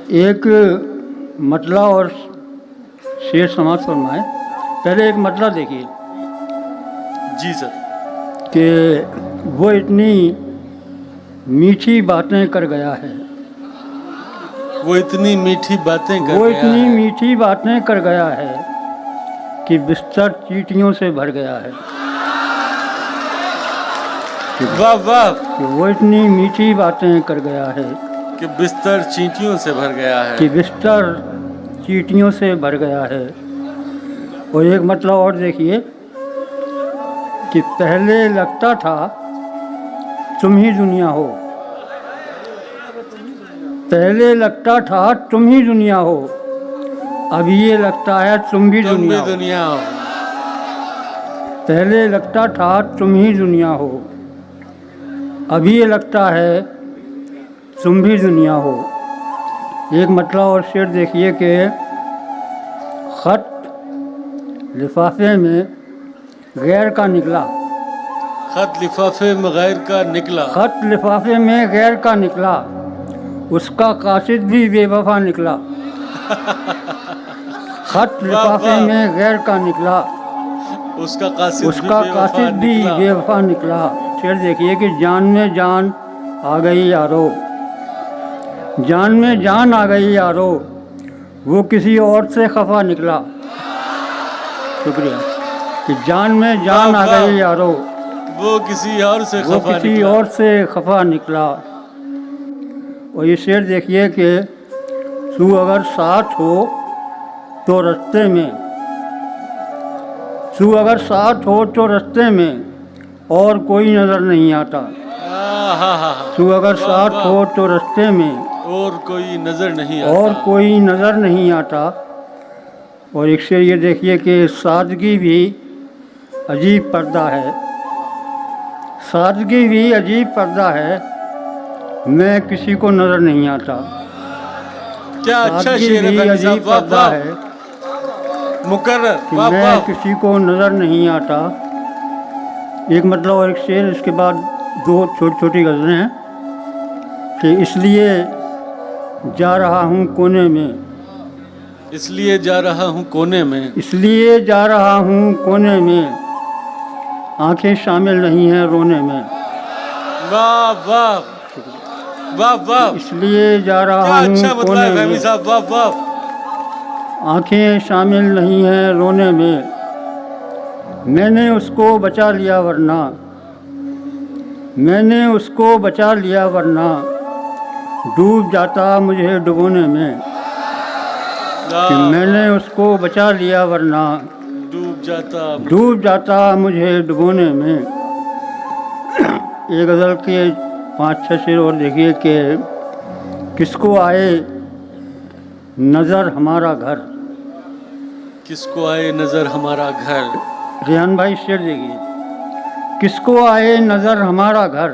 एक मतला और शेर समाज फरमाए। पहले एक मतला देखिए जी सर। कि वो इतनी मीठी बातें कर गया है, वो इतनी मीठी बातें कर वो गया इतनी है। मीठी बातें कर गया है कि बिस्तर चींटियों से भर गया है। वाह वाह। कि वो इतनी मीठी बातें कर गया है कि बिस्तर चींटियों से भर गया है। कि बिस्तर चींटियों से भर गया है। और एक मतलब और देखिए कि पहले लगता था तुम ही दुनिया हो, पहले लगता था तुम ही दुनिया हो, अब ये लगता है तुम भी तुम भी दुनिया हो। दुनिया हो। पहले लगता था तुम ही दुनिया हो, अब ये लगता है तुम भी दुनिया हो। एक मतलब और शेर देखिए कि खत लिफाफे में गैर का निकला, खत लिफाफे में गैर का निकला। खत लिफाफे में गैर का निकला, उसका कासिद भी बेवफा निकला। खत लिफाफे में गैर का निकला, उसका कासिद भी बेवफा निकला। शेर देखिए कि जान में जान आ गई यारो, जान में जान आ गई यारो, वो किसी और से खफा निकला। शुक्रिया। कि जान में जान आ गई यारो, वो किसी और से वो खफा किसी निकला। और से खफा निकला। और ये शेर देखिए कि तू अगर साथ हो तो रास्ते में, तू अगर साथ हो तो रास्ते में और कोई नज़र नहीं आता। तू अगर साथ हो तो रास्ते में और कोई नजर नहीं आता। और कोई नज़र नहीं आता। और एक शेर ये देखिए कि सादगी भी अजीब पर्दा है, सादगी भी अजीब पर्दा है, मैं किसी को नज़र नहीं आता। क्या अच्छा सादगी शेर है भी फहमी अजीब साहब। वाह पर्दा वाह। है मुकर्रर। कि वाह मैं वाह। किसी को नज़र नहीं आता। एक मतलब और एक शेर, इसके बाद दो छोटी छोटी गज़लें हैं कि इसलिए जा रहा हूँ कोने में, इसलिए जा रहा हूँ कोने में, इसलिए जा रहा हूँ कोने में, आंखें शामिल नहीं हैं रोने में। वाह वाह वाह वाह। इसलिए जा रहा क्या हूँ अच्छा मतलब कोने है फहमी में, साहब। वाह वाह। आंखें शामिल नहीं हैं रोने में, मैंने उसको बचा लिया वरना, मैंने उसको बचा लिया वरना डूब जाता मुझे डुबोने में। कि मैंने उसको बचा लिया वरना डूब जाता मुझे डुबोने में। एक गज़ल के 5-6 शेर और देखिए कि किसको आए नज़र हमारा घर, किसको आए नजर हमारा घर। रेहान भाई शेर देखिए, किसको आए नज़र हमारा घर,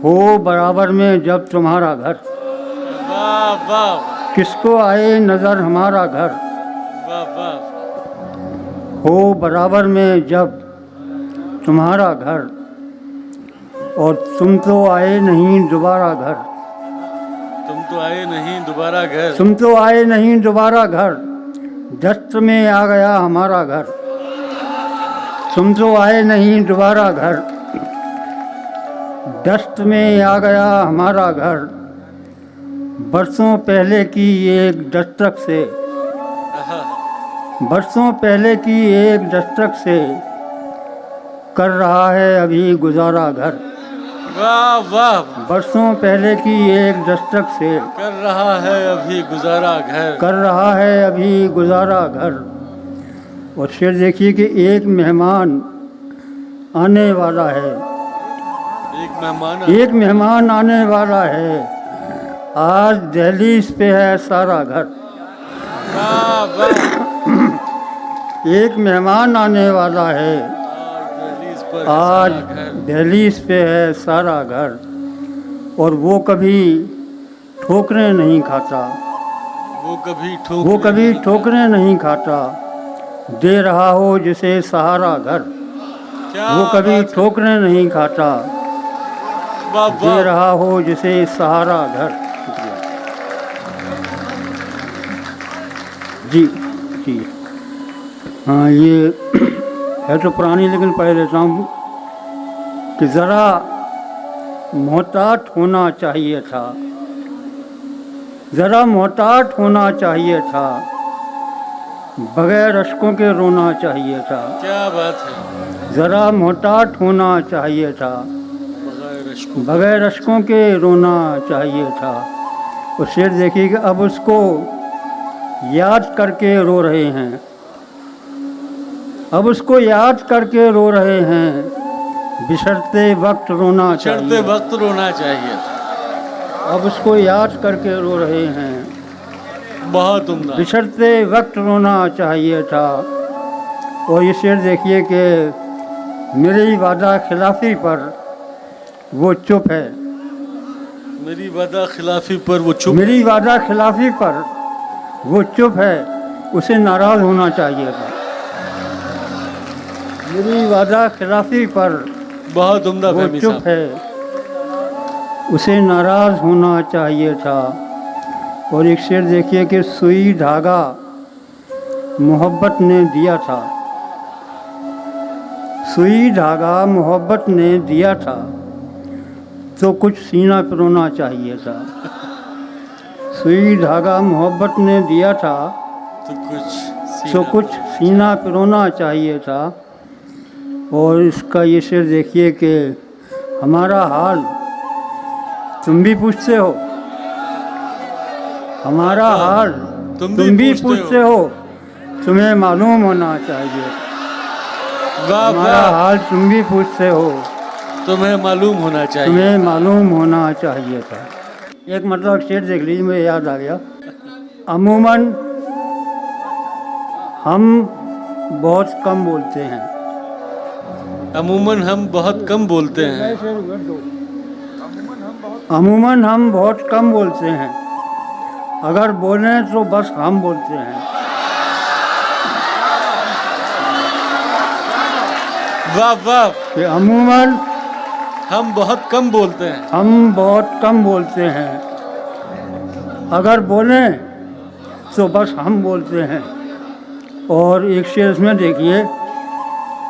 हो बराबर में जब तुम्हारा घर। वाह वाह किसको आए नज़र हमारा घर, वाह वाह। हो बराबर में जब तुम्हारा घर, और तुम तो आए नहीं दोबारा घर, तुम तो आए नहीं दोबारा घर। तुम तो आए नहीं दोबारा घर, दस्त में आ गया हमारा घर। तुम तो आए नहीं दोबारा घर, दस्त में आ गया हमारा घर, बरसों पहले की एक दस्तक से, बरसों पहले की एक दस्तक से कर रहा है अभी गुजारा घर। वाह वाह। बरसों पहले की एक दस्तक से कर रहा है अभी गुजारा घर। कर रहा है अभी गुजारा घर। और शेर देखिए कि एक मेहमान आने वाला है, एक मेहमान आने वाला है, आज दहलीज पे है सारा घर। वाह वाह। एक मेहमान आने वाला है, आज दहलीज पे है सारा घर। और वो कभी ठोकरें नहीं खाता, वो कभी ठोकरें नहीं खाता, दे रहा हो जिसे सहारा घर। वो कभी ठोकरें नहीं खाता, दे रहा हो जिसे सहारा घर। जी जी। हाँ, ये है तो पुरानी, लेकिन पढ़ लेता हूँ कि ज़रा मोहतात होना चाहिए था, ज़रा मोहतात होना चाहिए था, बगैर अश्कों के रोना चाहिए था। क्या बात है, ज़रा मोहतात होना चाहिए था, बगैर अश्कों बगैर अश्कों के रोना चाहिए था। और शेर देखिए कि अब उसको याद करके रो रहे हैं, अब उसको याद करके रो रहे हैं, बिछड़ते वक्त रोना चढ़ते चाहिए। वक्त रोना चाहिए था। अब उसको याद करके रो रहे हैं, बहुत उम्दा। बिछड़ते वक्त रोना चाहिए था। और ये शेर देखिए कि मेरी वादा खिलाफी पर वो चुप है, मेरी वादा खिलाफी पर वो चुप। मेरी वादा खिलाफी पर वो चुप है, उसे नाराज़ होना चाहिए था। मेरी वादा खिलाफी पर बहुत उम्दा वो फहमी चुप साहब। है, उसे नाराज़ होना चाहिए था। और एक शेर देखिए कि सुई धागा मोहब्बत ने दिया था, सुई धागा मोहब्बत ने दिया था, तो कुछ सीना पिरोना चाहिए था। सुई धागा मोहब्बत ने दिया था, तो कुछ सीना पिरोना चाहिए था। और इसका ये शेर देखिए कि हमारा हाल तुम भी पूछते हो, हमारा हाल तुम भी पूछते हो, तुम्हें मालूम होना चाहिए। वाह हमारा वाह, हाल तुम भी पूछते हो, तुम्हें मालूम होना चाहिए। तुम्हें मालूम होना चाहिए था। एक मतलब शेर देख लीजिए, मुझे याद आ गया। अमूमन हम बहुत कम बोलते हैं, अमूमन हम बहुत कम बोलते हैं। अमूमन हम बहुत कम बोलते हैं, अगर बोलें तो बस हम बोलते हैं। वाह वाह, कि अमूमन हम बहुत कम बोलते हैं। हम बहुत कम बोलते हैं, अगर बोलें तो बस हम बोलते हैं। और एक शेर इसमें देखिए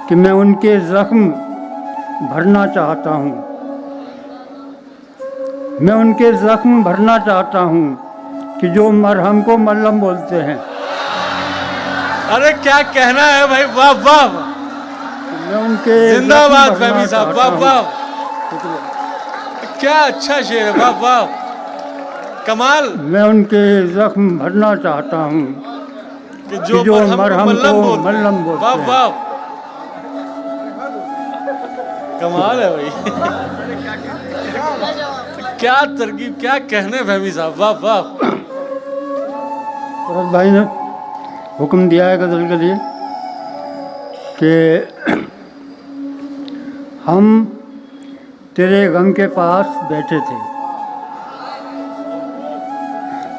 कि मैं उनके ज़ख्म भरना चाहता हूँ, मैं उनके ज़ख्म भरना चाहता हूँ, कि जो मरहम को मल्लम बोलते हैं। अरे क्या कहना है भाई, वाह वाह, मैं उनके जिंदाबाद ज़ख्म भरना फहमी साहब, चाहता वाह हूँ। वाह, क्या अच्छा शेर है, वाह वाह, कमाल। मैं उनके ज़ख्म भरना चाहता हूँ, कि जो मरहम को मल्लम बोलते हैं। वाह वाह, कमाल है भाई। क्या तरकीब, क्या कहने फहमी साहब, वाह वाह। भरत भाई ने हुक्म दिया है गज़ल के लिए कि हम तेरे गम के पास बैठे थे,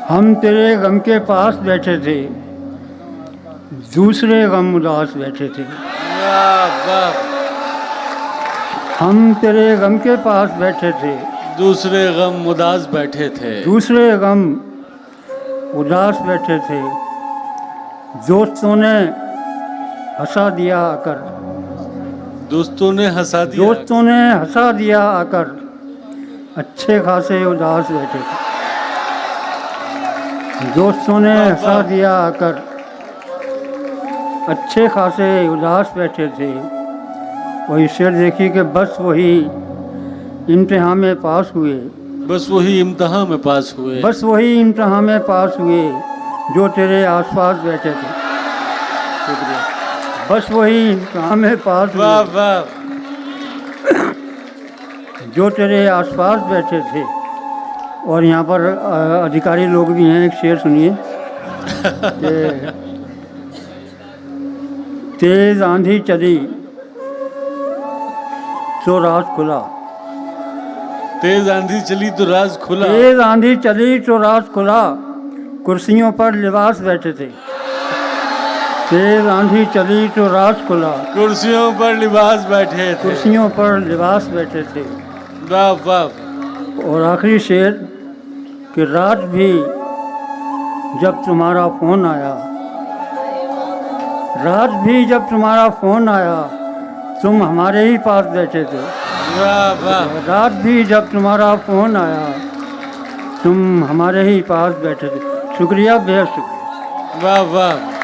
हम तेरे गम के पास बैठे थे, दूसरे गम उदास बैठे थे। वाह वाह, हम तेरे गम के पास बैठे थे, दूसरे गम उदास बैठे थे, दूसरे गम उदास बैठे थे, दोस्तों ने हंसा दिया आकर, दोस्तों ने हंसा दिया, दोस्तों ने हंसा दिया आकर, अच्छे खासे उदास बैठे थे। दोस्तों ने हंसा दिया आकर, अच्छे खासे उदास बैठे थे। वही शेर देखिए कि बस वही इम्तिहान में पास हुए, बस वही इम्तिहान में पास हुए, बस वही इम्तिहान में पास हुए, जो तेरे आसपास बैठे थे। बस वही इम्तिहान में पास वाह हुए, वाह, जो तेरे आसपास बैठे थे। और यहाँ पर अधिकारी लोग भी हैं, एक शेर सुनिए कि तेज आंधी चली तो राज खुला, तेज आंधी चली तो राज खुला, तेज आंधी चली तो राज खुला, कुर्सियों पर लिबास बैठे थे। तेज आंधी चली तो राज खुला, कुर्सियों पर लिबास बैठे थे, कुर्सियों पर लिबास बैठे थे। वाह वाह, और आखिरी शेर कि रात भी जब तुम्हारा फ़ोन आया, रात भी जब तुम्हारा फोन आया तुम हमारे ही पास बैठे थे। वाह वाह रात भी जब तुम्हारा फोन आया तुम हमारे ही पास बैठे थे। शुक्रिया, बेहद शुक्रिया। वाह वाह